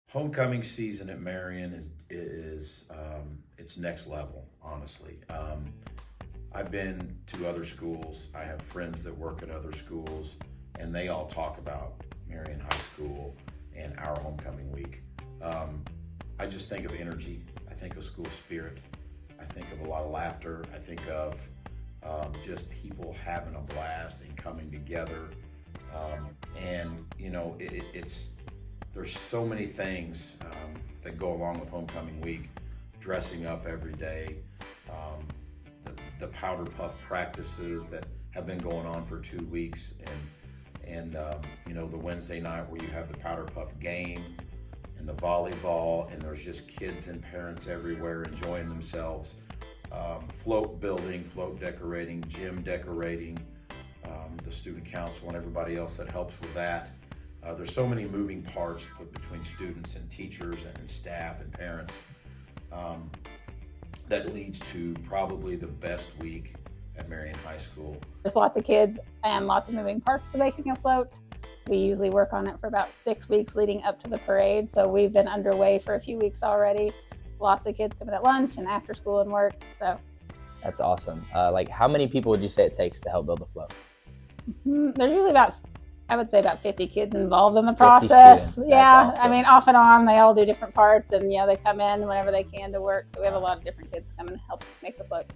Homecoming season at Marion is it's next level, honestly. I've been to other schools. I have friends that work at other schools, and they all talk about Marion High School and our homecoming week. I just think of energy. I think of school spirit. I think of a lot of laughter. I think of just people having a blast and coming together. And you know, it's there's so many things that go along with homecoming week. Dressing up every day, the powder puff practices that have been going on for 2 weeks, and you know, the Wednesday night where you have the powder puff game and the volleyball, and there's just kids and parents everywhere enjoying themselves. Float building, float decorating, gym decorating, the student council and everybody else that helps with that. There's so many moving parts between students and teachers and staff and parents that leads to probably the best week at Marion High School. There's lots of kids and lots of moving parts to making a float. We usually work on it for about 6 weeks leading up to the parade, so we've been underway for a few weeks already. Lots of kids coming at lunch and after school and work. So That's awesome. Like, how many people would you say it takes to help build a float? there's usually I would say about 50 kids involved in the process. Yeah, awesome. I mean, off and on, they all do different parts, and they come in whenever they can to work. So we have a lot of different kids come and help make the float.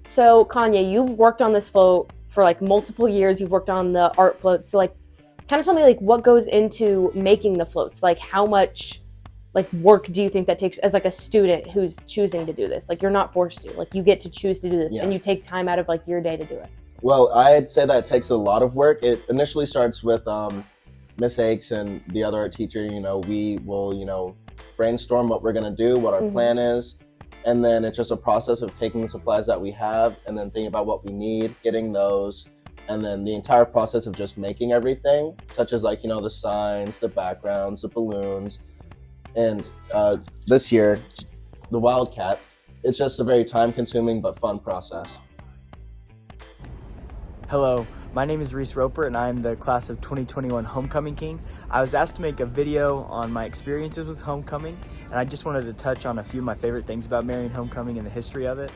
So Kanye, you've worked on this float for like multiple years. You've worked on the art float. So like, kind of tell me like what goes into making the floats? Like how much like work do you think that takes as like a student who's choosing to do this? Like you're not forced to, like you get to choose to do this and you take time out of like your day to do it. Well, I'd say that it takes a lot of work. It initially starts with Miss Akes and the other art teacher. We will, brainstorm what we're going to do, what our plan is. And then it's just a process of taking the supplies that we have and then thinking about what we need, getting those. And then the entire process of just making everything, such as like, the signs, the backgrounds, the balloons. And this year, the Wildcat, it's just a very time-consuming but fun process. Hello, my name is Reese Roper and I'm the class of 2021 Homecoming King. I was asked to make a video on my experiences with homecoming, and I just wanted to touch on a few of my favorite things about Marion Homecoming and the history of it.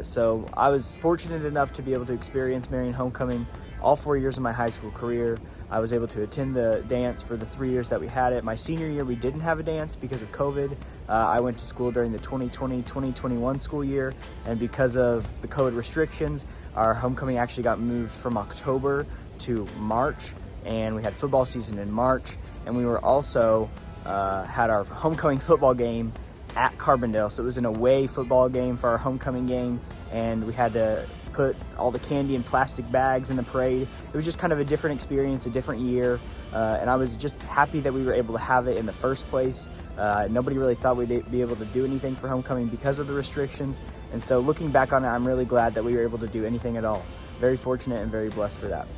So I was fortunate enough to be able to experience Marion Homecoming all 4 years of my high school career. I was able to attend the dance for the 3 years that we had it. My senior year, we didn't have a dance because of COVID. I went to school during the 2020-2021 school year, and because of the COVID restrictions, our homecoming actually got moved from October to March, and we had football season in March, and we were also had our homecoming football game at Carbondale. So it was an away football game for our homecoming game, and we had to put all the candy in plastic bags in the parade. It was just kind of a different experience, a different year, and I was just happy that we were able to have it in the first place. Nobody really thought we'd be able to do anything for homecoming because of the restrictions, and so looking back on it, I'm really glad that we were able to do anything at all. Very fortunate and very blessed for that.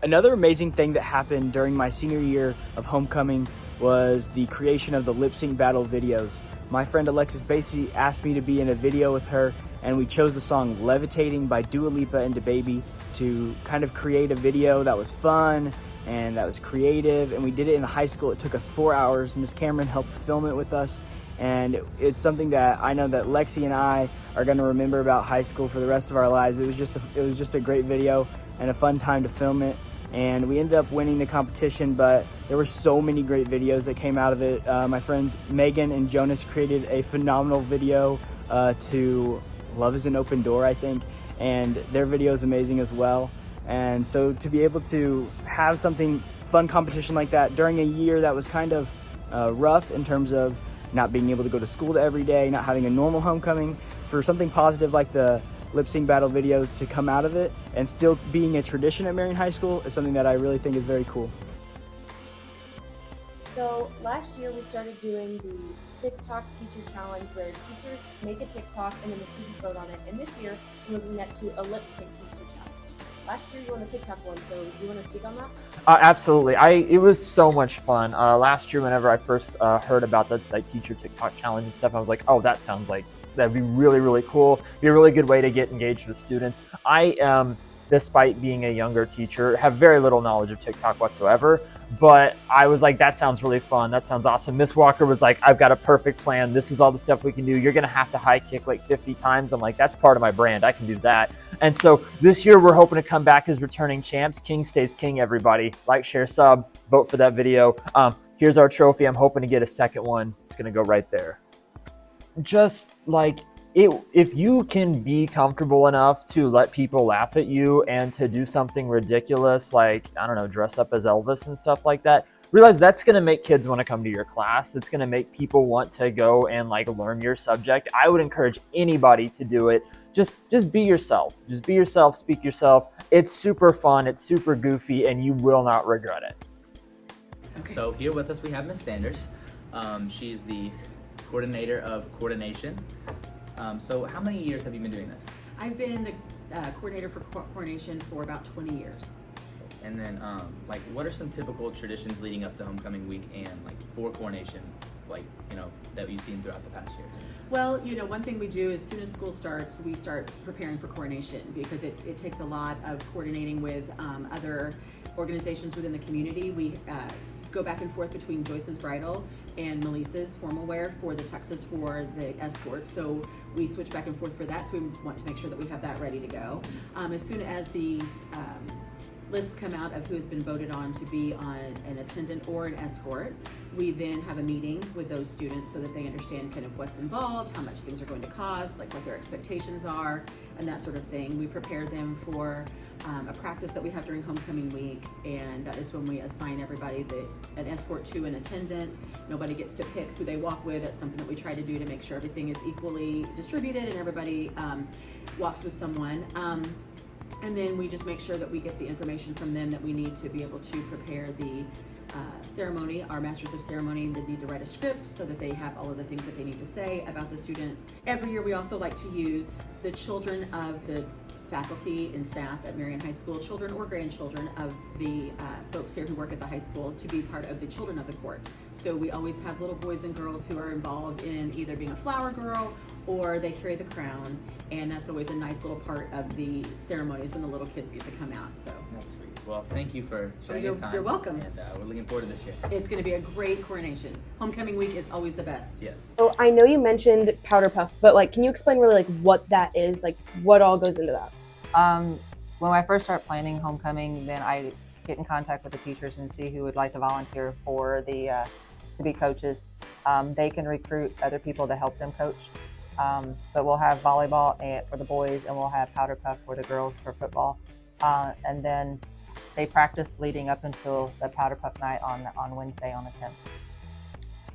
Another amazing thing that happened during my senior year of homecoming was the creation of the lip sync battle videos. My friend Alexis Basie asked me to be in a video with her, and we chose the song Levitating by Dua Lipa and DaBaby to kind of create a video that was fun and that was creative, and we did it in the high school. It took us 4 hours. Miss Cameron helped film it with us, and it's something that I know that Lexi and I are going to remember about high school for the rest of our lives. It was just a great video and a fun time to film it, and we ended up winning the competition, but there were so many great videos that came out of it. My friends Megan and Jonas created a phenomenal video to Love is an Open Door, I think, and their video is amazing as well. And so to be able to have something fun competition like that during a year that was kind of rough in terms of not being able to go to school every day, not having a normal homecoming, for something positive like the lip sync battle videos to come out of it and still being a tradition at Marion High School is something that I really think is very cool. So last year we started doing the TikTok Teacher Challenge where teachers make a TikTok and then the students vote on it. And this year we're looking at a lip sync teacher challenge. Last year you won the TikTok one, so do you want to speak on that? Absolutely. It was so much fun. Last year, whenever I first heard about the teacher TikTok challenge and stuff, I was like, oh, that sounds like that'd be really, really cool. Be a really good way to get engaged with students. I, despite being a younger teacher, have very little knowledge of TikTok whatsoever. but I was like, that sounds really fun. That sounds awesome. Miss Walker was like, I've got a perfect plan. This is all the stuff we can do. You're going to have to high kick like 50 times. I'm like, that's part of my brand. I can do that. And so this year we're hoping to come back as returning champs. King stays king, everybody. Like, share, sub, vote for that video. Here's our trophy. I'm hoping to get a second one. It's going to go right there. Just like, if you can be comfortable enough to let people laugh at you and to do something ridiculous, like, I don't know, dress up as Elvis and stuff like that, realize that's going to make kids want to come to your class. It's going to make people want to go and like learn your subject. I would encourage anybody to do it. Just be yourself. Just be yourself, speak yourself. It's super fun. It's super goofy, and you will not regret it. Okay. So here with us we have Miss Sanders. She's the coordinator of coordination. So how many years have you been doing this? I've been the coordinator for coordination for about 20 years. And then, like, what are some typical traditions leading up to homecoming week and like for coordination, like, you know, that you've seen throughout the past years? Well, you know, one thing we do as soon as school starts, we start preparing for coordination because it takes a lot of coordinating with other organizations within the community. We go back and forth between Joyce's Bridal and Melissa's formal wear for the tuxes for the escort. So we switch back and forth for that. So we want to make sure that we have that ready to go. As soon as the lists come out of who has been voted on to be on an attendant or an escort, we then have a meeting with those students so that they understand kind of what's involved, how much things are going to cost, like what their expectations are, and that sort of thing. We prepare them for a practice that we have during homecoming week, and that is when we assign everybody an escort to an attendant. Nobody gets to pick who they walk with. That's something that we try to do to make sure everything is equally distributed and everybody walks with someone. And then we just make sure that we get the information from them that we need to be able to prepare the ceremony. Our masters of ceremony, they need to write a script so that they have all of the things that they need to say about the students. Every year we also like to use the children of the faculty and staff at Marion High School, children or grandchildren of the folks here who work at the high school, to be part of the children of the court. So we always have little boys and girls who are involved in either being a flower girl or they carry the crown, and that's always a nice little part of the ceremonies when the little kids get to come out. So that's sweet. Well, thank you for sharing your time. You're welcome. And we're looking forward to this year. It's going to be a great coronation. Homecoming week is always the best. Yes. So I know you mentioned powder puff, but like, can you explain really like what that is? Like, what all goes into that? When I first start planning homecoming, then I get in contact with the teachers and see who would like to volunteer for the to be coaches. They can recruit other people to help them coach. But we'll have volleyball for the boys, and we'll have powder puff for the girls for football. And then they practice leading up until the powder puff night on Wednesday on the 10th.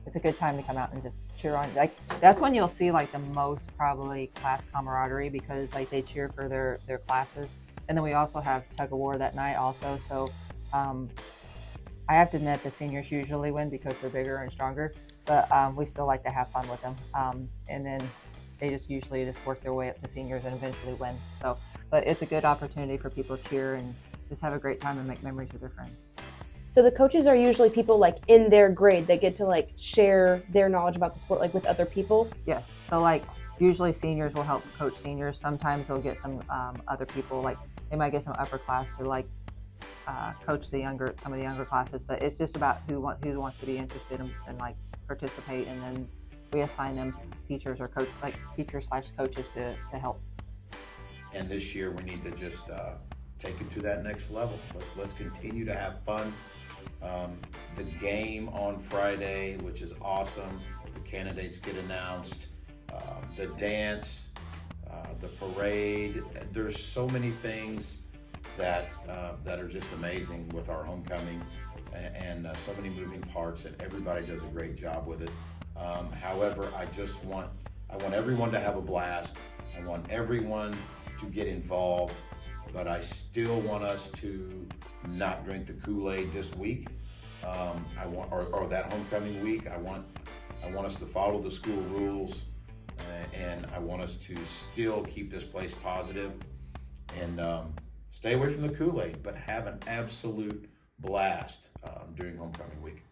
It's a good time to come out and just cheer on. Like, that's when you'll see like the most probably class camaraderie, because like they cheer for their classes. And then we also have tug of war that night also. So I have to admit the seniors usually win because they're bigger and stronger, but we still like to have fun with them. And then they just usually just work their way up to seniors and eventually win. So, but it's a good opportunity for people to cheer and just have a great time and make memories with their friends. So the coaches are usually people like in their grade that get to like share their knowledge about the sport like with other people? Yes. So like usually seniors will help coach seniors. Sometimes they'll get some other people, like they might get some upper class to like coach some of the younger classes, but it's just about who wants to be interested and like participate, and then we assign them teachers or coach, like teachers/coaches to help. And this year we need to just take it to that next level. Let's continue to have fun. The game on Friday, which is awesome. The candidates get announced. The dance, the parade. There's so many things that are just amazing with our homecoming, and so many moving parts, and everybody does a great job with it. However, I want everyone to have a blast. I want everyone to get involved, but I still want us to not drink the Kool-Aid this week. I want, or that homecoming week. I want us to follow the school rules, and I want us to still keep this place positive and stay away from the Kool-Aid, but have an absolute blast during homecoming week.